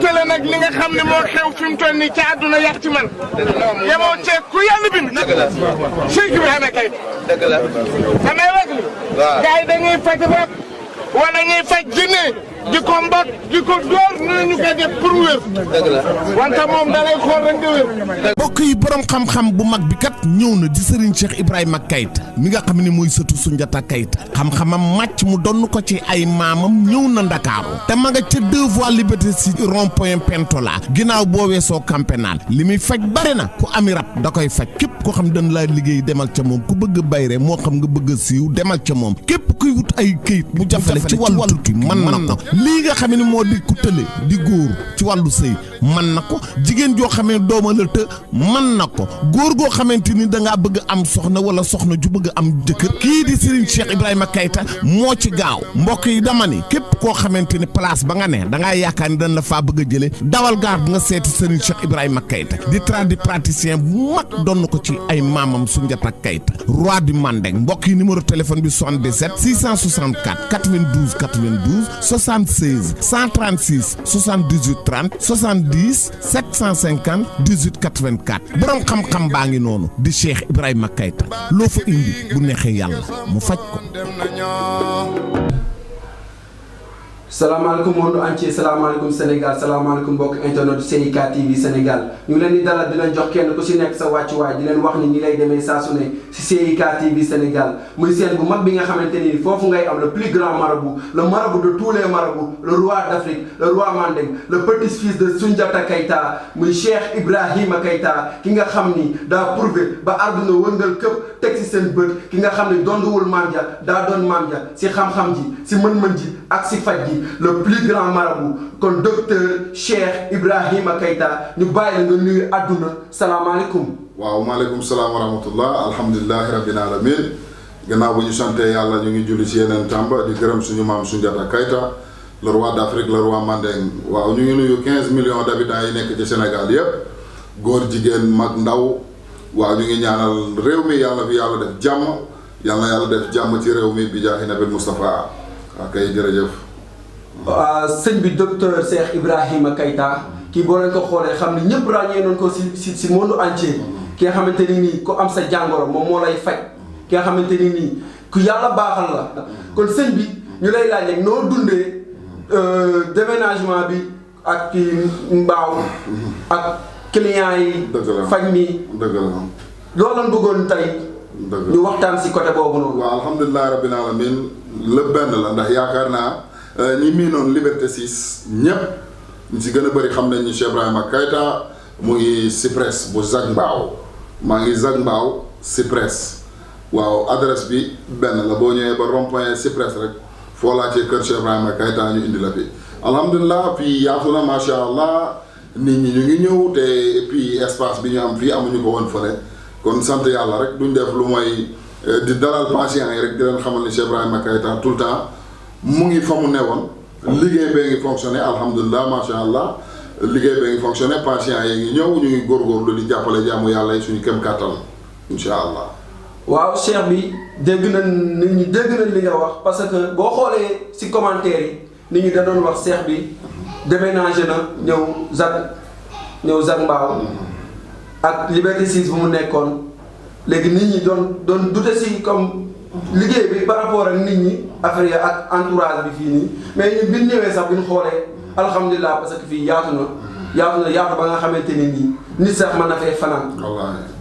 jottale nag li nga xam ne moo xew fi mu toll nii ci àdduna yàq ci man yemoo cee ku yàlla bind Cheikh Ibrahima Keita dëgg la damay wax li gars yi dañuy faj rab wala ñuy faj jinne di ko mbot di ko dóor ñu koy def pour wér wante moom da lay xool rek nga wér. mbokk yi borom xam-xam bu mag bi kat ñëw na di Serigne Cheikh Ibrahima Keita mi nga xam ne mooy sëtu Soundiata Keita xam-xamam màcc mu donn ko ci ay maamam ñëw na Ndakaaru te ma nga ca 2 voies Liberté si rond-point Pentola ginnaaw boo weesoo Camp Pénal li muy faj bare na ku ami rab da koy faj képp koo xam dañ laa liggéey demal ca moom ku bëgg a bayre moo xam nga bëgg a siiw demal ca moom képp kuy wut ay këyit bu jafale ci wàllu tukki mën na ko lii nga xam ne moo di ku tële di góor ci wàllu sëy mën na ko jigéen joo xamee dooma la të mën na ko góor goo xamante ni da ngaa bëgg am soxna wala soxna ju bëgg am jëkkër kii di Serigne Cheikh Ibrahima Keita moo ci gaaw mbokk yi dama ni képp koo xamante ni place ba nga ne da ngaa yaakaar ni dañ la faa bëgg a jëlee dawal gaar nga seeti Serigne Cheikh Ibrahima Keita di tradipraticien bu mag doon ko ci ay maamam Soundiata Keita roi du Mandeng mbokk yi numéro téléphone bi 77 664 92 92 76 136 78 30 70 750 18 84 borom xam-xam baa ngi noonu di Cheikh Ibrahima Keita loo fa indi bu neexee yàlla mu faj ko. salaamaaleykum monde entier salaamaaleykum Sénégal salaamaaleykum mbokk internet CIK TV Sénégal ñu ngi leen di dalal di leen jox kenn ku si nekk sa wàccuwaay di leen wax ni lay demee saa su ne si CIK TV Sénégal muy seen bu mag bi nga xamante ni foofu ngay am le plus grand marabout le marabout de tous les marabouts le roi d'Afrique le roi Mandeng le petit-fils de Soundiata Keita muy Cheikh Ibrahima Keita ki nga xam ni daa prouvé ba àdduna wëngal këpp teg si seen bët ki nga xam ni donduwul maam ja daa doon maam ja si xam-xam ji si mën-mën ji ak si faj ji le plus grand marabout kon docteur Cheikh Ibrahima Keita ñu bàyyi la nga nuyu àdduna salaamaaleykum. waaw maaleykum salaam wa rahmatullah alhamdulilahi rabbil alamin gannaaw bu ñu sante yàlla ñu ngi julli ci yeneen tàmba di gërëm suñu maam Soundiata Keita le roi d'Afrique le roi Mandeng waaw ñu ngi nuyu 15 millions d'habitants yi nekk ci Sénégal yépp góor jigéen mag ndaw waaw ñu ngi ñaanal réew mi yàlla fi yàlla def jàmm yàlla def jàmm ci réew mi bi jaahi nabil Moustapha akay jërëjëf. sëñ bi docteur Cheikh Ibrahima Keita kii boo leen ko xoolee xam ne ñëpp ràññee nañ ko si monde entier ki nga xamante ni nii ku am sa jàngoro moom moo lay faj ki nga xamante ni nii ku yàlla baaxal la kon sëñ bi ñu lay laaj rek noo dundee déménagement bi ak kii mbaaw ak clients yi. faj mi dëgg la loolu lañ bëggoon tey. ñu waxtaan si côté boobu noonu. waaw alhamdulilah rabbil alamin lépp benn la ndax yaakaar naa. ñi mii noonu Liberté 6 ñëpp ñu si gën a bëri xam nañ ni Cheikh Ibrahima Keita mu ngi Cyprès bu Zac Mbao maa ngi Zac Mbao Cyprès waaw adresse bi benn la boo ñëwee ba rond-point Cyprès rek foo laajtee kër Cheikh Ibrahima Keita ñu indi la fi alhamdulilah fii yaatu na macha allah nit ñi ñu ngi ñëw te et puis espace bi ñu am fii amuñu ko woon fële kon sant yàlla rek duñ def lu mooy di dalal patients yi rek di leen xamal ni Cheikh Ibrahima Keita tout le temps. mu ngi fa mu newoon liggéey bee ngi fonctionné alhamdulilah macha allah liggéey bee ngi fonctionné patients yi ngi ñëw ñu ngi góorgóorlu di jàppale jaamu yàlla yi suñu kem kàttan incha allah. waaw Cheikh bi dégg nañ nit ñi dégg nañ li nga wax parce que boo xoolee si commentaire yi nit ñi da doon wax Cheikh bi déménagé na ñëw Zac Mbao ak Liberté 6 bu mu nekkoon léegi nit ñi doon dute si comme. liggéey bi par rapport ak nit ñi affaire yi ak entourage bi fii nii mais ñun bi ñu ñëwee sax bu ñu xoolee alhamdulilah parce que fii yaatu na ba nga xamante ni nii nit sax mën na fee fanaan.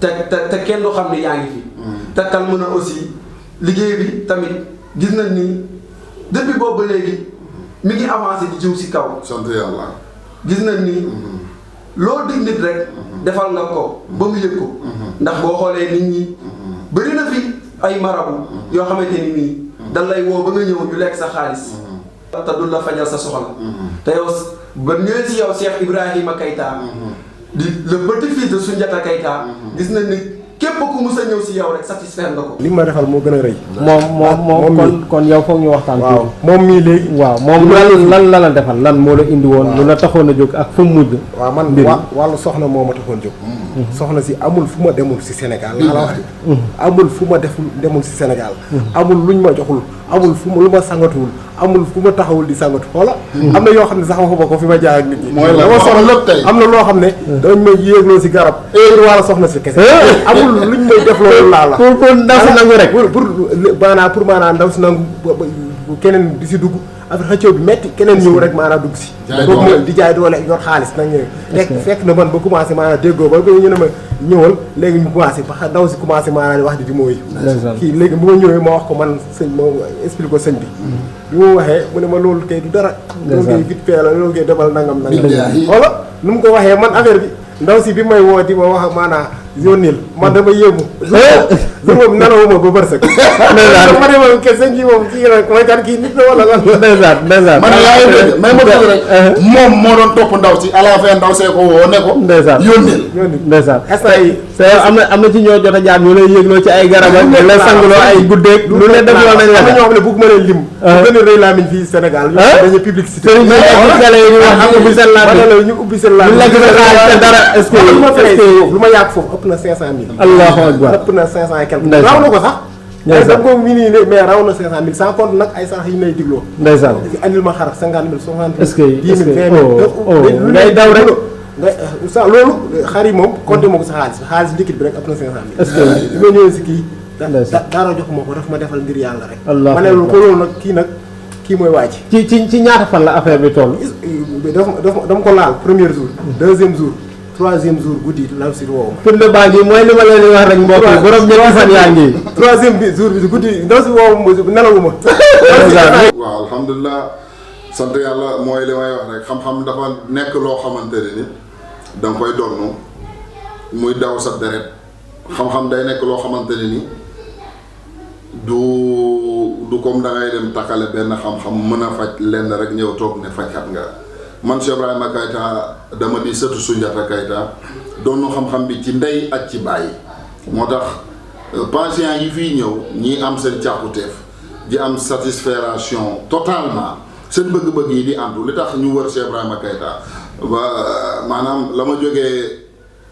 te kenn du xam ne yaa ngi fi. te tal mën a aussi liggéey bi tamit gis nañ ni depuis boobu ba léegi mi ngi avancé di jiw si kaw. sant yàlla. gis nañ ni loo dig nit rek defal nga ko ba mu yëg ko. ndax boo xoolee nit ñi bëri na fi. ay marabu yoo xamante ni nii dan lay woo ba nga ñëw ñu lekk sa xaalis te du la fajal sa soxla te yow ba ñëwee si yow Cheikh Ibrahima Keita di le petit-fils de Soundiata Keita gis nañ ni képp ku mus a ñëw si yow rek satisfaire nga ko. li ma defal moo gën a rëy. moom kon yow foog ñu waxtaan. waaw moom mii léegi. waaw moom lan la defal lan moo la indi woon. lu la taxoon a jóg ak fu mu mujj. waaw man wàllu soxna moo ma taxoon jóg. soxna si amul fu ma demul si Sénégal laa la wax de. amul fu ma demul si Sénégal. amul luñ ma joxul amul fu ma lu ma sangatuwul amul fu ma taxawul di sangatu xoola. am na yoo xam ne sax waxuma ko fi ma jaay ak nit ñi. mooy la soxla lépp tey am na loo xam ne. dañ may yéegloo si garab. wala soxna si kese. amul luñ may def loolu laa la. pour ndaw si nangu rek. pour maanaam ndaw si nangu keneen di si dugg affaire xëccoo bi metti keneen ñëw rek maanaam dugg si. di jaay doole yor xaalis nag ñëw. fekk na man ba commencé maanaam déggoo ba ñu ne ma ñëwal léegi ñu commencé ba ndaw si commencé maanaam wax di mooy. kii léegi bu ma ñëwee ma wax ko man sëñ ma expliqué ko sëñ bi. bi ma waxee mu ne ma loolu kay du dara. loolu kay vite fait la loolu kay defal nangam. wala nu mu ko waxee man affaire bi ndaw si bi may woo di ma wax maanaam yónnil man dama yéemu. jour boobu nelawuma ba bërsëg. ndeysaan ma demoon kese kii moom kii rek mooy kan kii nit la wala lan. ndeysaan man yaa ngi dégg may ma dégg rek moom moo doon topp ndaw si à la fin ndaw see ko woo ne ko. ndeysaan yónnil. ndeysaan instant yi am na ci ñoo jot a jaar ñu lay yéegloo ci ay garab ak la sangloo ay guddeeg lu ne def loo nañ la. am na ñoo xam ne bëgg ma leen lim. bu gën a rëy laa miñ fii Sénégal. dañuy publicité. ñu ubbi seen laa lu ma yàgg foofu ëpp na 500000. allahu akbar ëpp na 500 et quelque. raw na ko sax. ndeysaan ko mi nii mais raw na 500000 sans compte nag ay sarax yi may digloo. ndeysaan andil ma xar 50000 60 000. est-ce que 10 000 20 000. ngay daw rek. sa loolu xar yi moom compté ma ko sa xaalis liquide bi rek ëpp na 500000. est-ce que li ma ñëwee si kii. dara joxuma ko daf ma defal ngir yàlla rek. allah ma ne ko loolu nag kii mooy waaj. ci ñaata fan la affaire bi toll. dama ko laal premier jour. deuxième jour. troisième jour guddi law si woowu. firnde baa ngi mooy li ma leen di wax rek mbokk yi borom ñetti fan yaa ngi. troisième bi jour bi guddi ndaw si woowu nelawuma. waaw alhamdulilah sant yàlla mooy li may wax rek xam-xam dafa nekk loo xamante ne ni da nga koy donnu muy daw sa deret xam-xam day nekk loo xamante ne ni du comme da ngay dem takkale benn xam-xam mën a faj lenn rek ñëw toog ne fajkat nga. man Cheikh Ibrahima Keita dama di sëtu Soundiata Keita doon xam-xam bi ci ndey ak ci bàyyi moo tax patients yi fii ñëw ñii am seen càkkutéef di am satisfaction totalement seen bëgg-bëgg yi di antu li tax ñu wër Cheikh Ibrahima Keita ba maanaam la ma jógee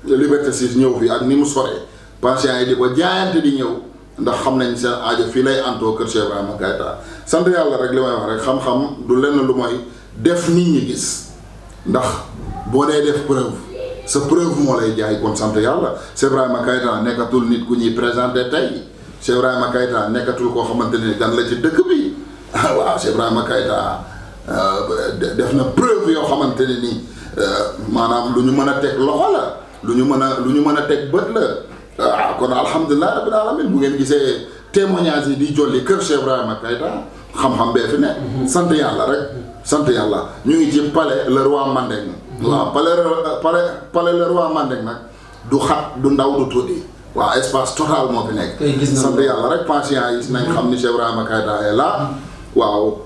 Liberté 6 ñëw fi ak ni mu soree patients yi di ko jaayante di ñëw ndax xam nañ seen aajo fii lay antoo kër Cheikh Ibrahima Keita sant yàlla rek li may wax rek xam-xam du lenn lu mooy def nit ñi gis ndax boo dee def preuve sa preuve moo lay jaay kon sant yàlla Cheikh Ibrahima Keita nekkatul nit ku ñuy présenté tey Cheikh Ibrahima Keita nekkatul koo xamante ne gan la ci dëkk bi waaw Cheikh Ibrahima Keita def na preuve yoo xamante ne ni maanaam lu ñu mën a teg loxo la lu ñu mën a teg bët la waaw kon alhamdulilah rabbil alamin bu ngeen gisee témoignage yi di jolli kër Cheikh Ibrahima Keita xam-xam bee fi ne sant yàlla rek sant yàlla ñu ngi ci palais le roi Mandeng waaw palais le roi Mandeng nag du xat du ndaw du tuddi waaw espace total moo fi nekk sant yàlla rek patients yi nañ xam ni Cheikh Ibrahima Keita est là waaw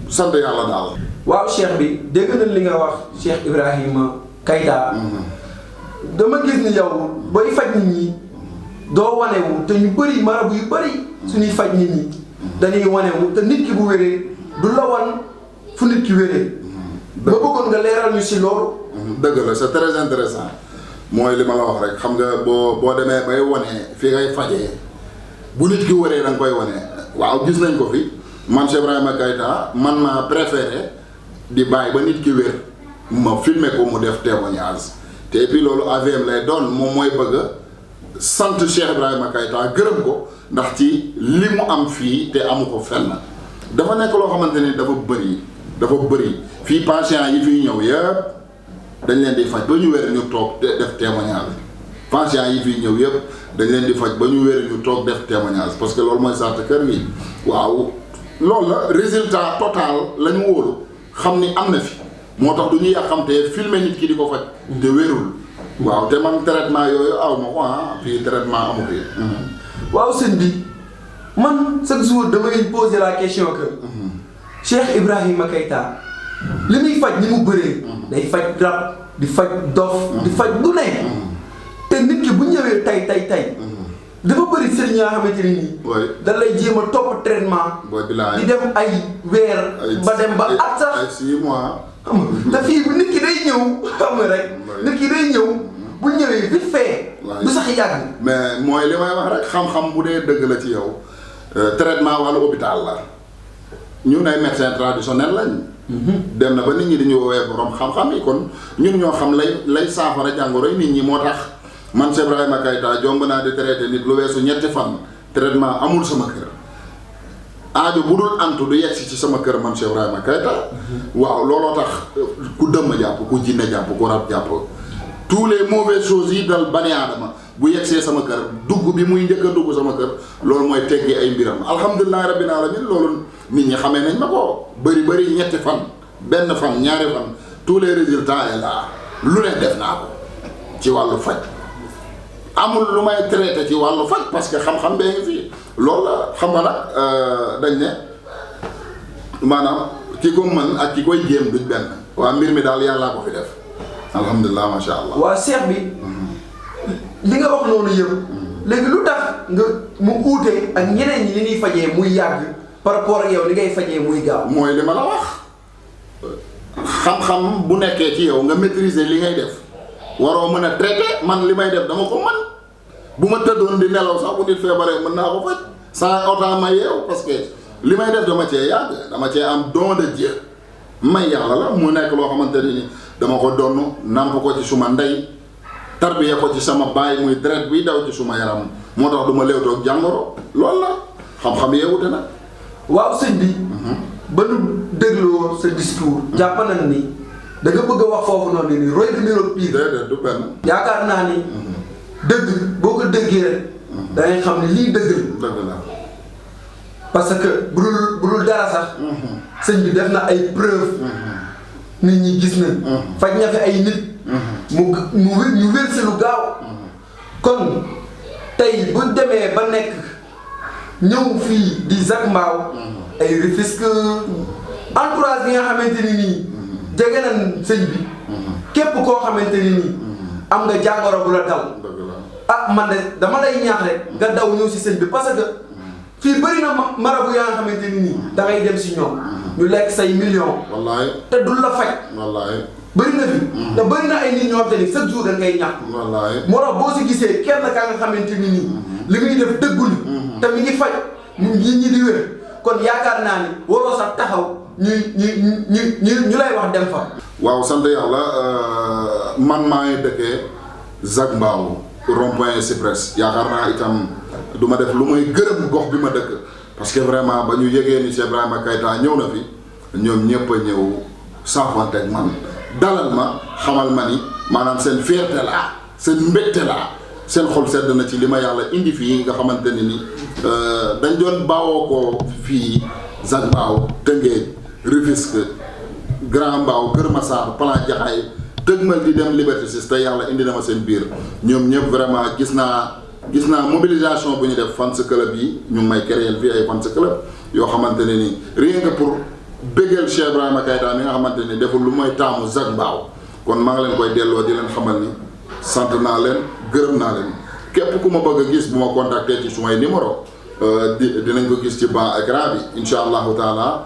sant yàlla daal waaw cheikh bi dégg nañ li nga wax Cheikh Ibrahima Keita dama gis ni yow booy faj nit ñi doo wanewu te ñu bëri marabu yu bëri suñuy faj nit ñi dañuy wanewu te nit ki bu wéree du la wan fu nit ki wéree ba bëggoon nga leeral ñu si loolu dëgg la c'est très intéressant mooy li ma la wax rek xam nga boo demee bay wane fi ngay fajee bu nit ki wéree da nga koy wane waaw gis nañ ko fi man Cheikh Ibrahima Keita man maa préféré di bàyyi ba nit ki wér ma filmer ko mu def témoignage te et puis loolu AVM lay doon moom mooy bëgg sant Cheikh Ibrahima Keita gërëm ko ndax ci li mu am fii te amu ko fenn dafa nekk loo xamante ni dafa bëri fii patients yi fiy ñëw yëpp dañ leen di faj ba ñu wér ñu toog def témoignage patients yi fiy ñëw yëpp dañ leen di faj ba ñu wér ñu toog def témoignage parce que loolu mooy sart kër gi waaw loolu la résultat total la ñu wóolu xam ni am na fi moo tax du ñu yàqamtee filmer nit ki di ko faj te wérul waaw te man traitement yooyu aw ma ko fii traitement amu fi waaw sëñ bi man chaque jour damay poser la question que Cheikh Ibrahima Keita li muy faj ni mu bëree day faj rab di faj dof di faj du ne te nit ki bu ñëwee tay dafa bëri sëriñ yoo xamante ne nii. da lay jéem a topp traitement. di dem ay weer. ba dem ba at sax ay 6 mois. te fii bu nit ki day ñëw xam nga rek. nit ki day ñëw bu ñëwee vite fait. du sax yàgg. mais mooy li may wax rek xam-xam bu dee dëgg la ci yow traitement wala hôpital la ñun ay médecins traditionnels lañ. dem na ba nit ñi dañu woowee borom xam-xam yi kon ñun ñoo xam lay saafara jàngoro yi nit ñi moo tax. man Cheikh Ibrahima Keita jomb naa di traité nit lu weesu 7 fan traitement amul sama kër aajo bu dul antu du yegsi ci sama kër man Cheikh Ibrahima Keita waaw looloo tax ku dëmm jàpp ku jinne jàpp ku rab jàpp tous les mauvaises choses yi dal bani aadama bu yegsee sama kër dugg bi muy njëkk a dugg sama kër loolu mooy teggi ay mbiram alhamdulilah rabbil alamin loolu nit ñi xamee nañ ma ko bëri 7 fan benn fan 2 fan tous les résultats est là lu ne def naa ko ci wàllu faj amul lu may traité ci wàllu faj parce que xam-xam bee ngi fii loolu la xam nga nag dañ ne maanaam ki ko mën ak ki koy jéem duñ benn waa mbir mi daal yàllaa ko fi def alhamdulilah macha allah. waa seex bi li nga wax noonu yëpp léegi lu tax nga mu uute ak ñeneen ñi li ñuy fajee muy yàgg par rapport ak yow li ngay fajee muy gaaw. mooy li ma la wax xam-xam bu nekkee ci yow nga maîtriser li ngay def. waroo mën a traité man li may def dama ko man bu ma tëddoon di nelaw sax bu nit feebaree mën naa ko faj sans autant ma yeew parce que li may def dama cee yàgg dama cee am don de Dieu may yàlla la mu nekk loo xamante ne ni dama ko donn namp ko ci suma ndey tarbiya ko ci sama baay muy deret bi daw ci suma yaram moo tax du ma léewtoog jàngoro loolu la xam-xam yeewute nag. waaw sëñ bi. ba nu dégloo sa discours. jàpp nañ ni. da nga bëgg a wax foofu noonu nii roy du niroog pire. déedéet du benn. yaakaar naa ni. dëgg boo ko déggee rek. da ngay xam ne lii dëgg la. dëgg la. parce que bu dul dara sax. sëñ bi def na ay preuve. nit ñi gis nañ. faj na fi ay nit. ñu wér si lu gaaw. kon tey bu demee ba nekk ñëw fii di Zac Mbao. ay Rufisque entourage bi nga xamante ni nii. jege nañ sëñ bi képp koo xamante ni nii am nga jàngoro bu la dal ah man de dama lay ñaax rek nga daw ñëw si sëñ bi parce que fii bëri na marabu yaa nga xamante ni nii da ngay dem si ñoom ñu lekk say millions. wallaay te dul la faj. wallaay bëri na fi. te bëri na ay nit ñoo xamante ni chaque jour dañ ngay ñàkk. wallaay moo tax boo si gisee kenn kaa nga xamante ni nii li muy def dëggul te mi ngi faj nit ñi di wér kon yaakaar naa ni waroo sax taxaw ñu lay wax dem fa. waaw sant yàlla man maa ngi dëkkee Zac Mbao rond-point Cyprès yaakaar naa itam du ma def lu may gërëm gox bi ma dëkk parce que vraiment ba ñu yëgee ni Cheikh Ibrahima Keita ñëw na fi ñoom ñëpp a ñëw saafante ak man dalal ma xamal ma ni maanaam seen fierté la seen mbégte la seen xol sedd na ci li ma yàlla indi fii nga xamante ni dañ doon baawoo ko fii Zac Mbao Tëngéej Rufisque Grand Mbao Kër Massar Plan Jaxaay dëgmal di dem Liberté 6 te yàlla indi na ma seen biir ñoom ñëpp vraiment gis naa mobilisation bu ñu def fans club yi ñu ngi may créer fii ay fans club yoo xamante ne ni rien que pour bégal Cheikh Ibrahima Keita mi nga xamante ni deful lu mooy taamu Zac Mbao kon maa ngi leen koy delloo di leen xamal ni sant naa leen gërëm naa leen képp ku ma bëgg a gis bu ma contacter ci sumay numéro dinañ ko gis ci ban écran bi incha allahu taala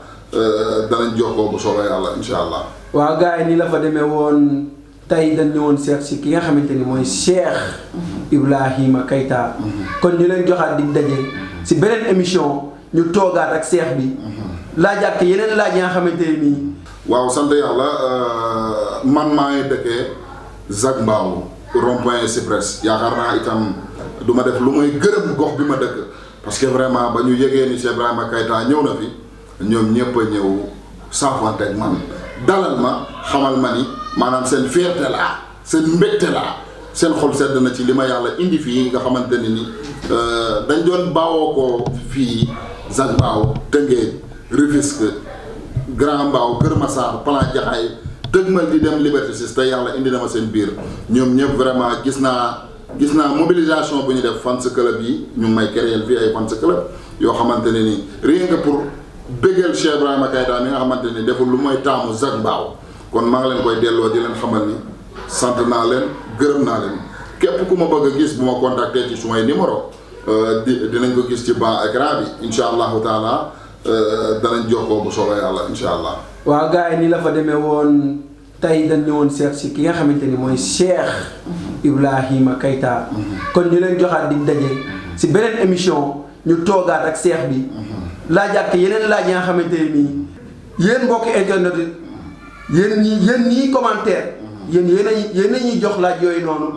danañ jokkoo bu soobee yàlla incha allah. waaw gars yi ni la fa demee woon tey dañ ñëwoon seet si ki nga xamante ni mooy Cheikh Ibrahima Keita kon ñu leen joxaat di daje si beneen émission ñu toogaat ak Cheikh bi laajaat ko yeneen laaj yi nga xamante ne nii. waaw sant yàlla man maa ngi dëkkee Zac Mbao rond-point Cyprès yaakaar naa itam du ma def lu may gërëm gox bi ma dëkk parce que vraiment ba ñu yëgee ni Cheikh Ibrahima Keita ñëw na fi ñoom ñëpp a ñëw saafante ak man dalal ma xamal ma ni maanaam seen fierté la seen mbégte la seen xol sedd na ci li ma yàlla indi fii nga xamante ni dañ doon baawoo ko fii Zac Mbao Tëngéej Rufisque Grand Mbao Kër Massar Plan Jaxaay dëgmal di dem Liberté 6 te yàlla indi na ma seen biir ñoom ñëpp vraiment gis naa mobilisation bu ñu def fans club yi ñu ngi may créer fii ay fans club yoo xamante ne ni rien que pour bégal Cheikh Ibrahima Keita mi nga xamante ni deful lu mooy taamu Zac Mbao kon maa ngi leen koy delloo di leen xamal ni sant naa leen gërëm naa leen képp ku ma bëgg a gis bu ma contacter ci sumay numéro dinañ ko gis ci ban écran bi incha allahu taala danañ jokkoo bu soobee yàlla incha allah. waaw gars yi ni la fa demee woon tey dañ ñëwoon seet si ki nga xamante ni mooy Cheikh Ibrahima Keita kon ñu leen joxaat di daje si beneen émission ñu toogaat ak Cheikh bi laajaat yeneen laaj yi nga xamante ne nii yéen mbokki internet yi yéen ñii commentaire yéen a ñuy jox laaj yooyu noonu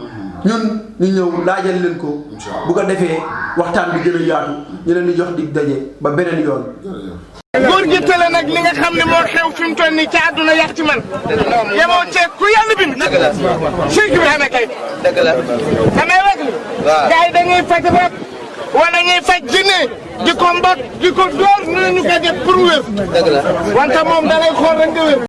ñun ñu ñëw laajal leen ko bu ko defee waxtaan bi gën a yaatu ñu leen di jox di daje ba beneen yoon. góor gi tële nag li nga xam ne moo xew fi mu toll nii ci àdduna yàq ci man yemoo ceeb ku yàlla bind Cheikh Ibrahima Keita damay wax ni gars yi dañuy faj rek wala ñuy faj jinne di ko mbot di ko dóor ñu ko def pour wér wante moom da lay xool rek nga wér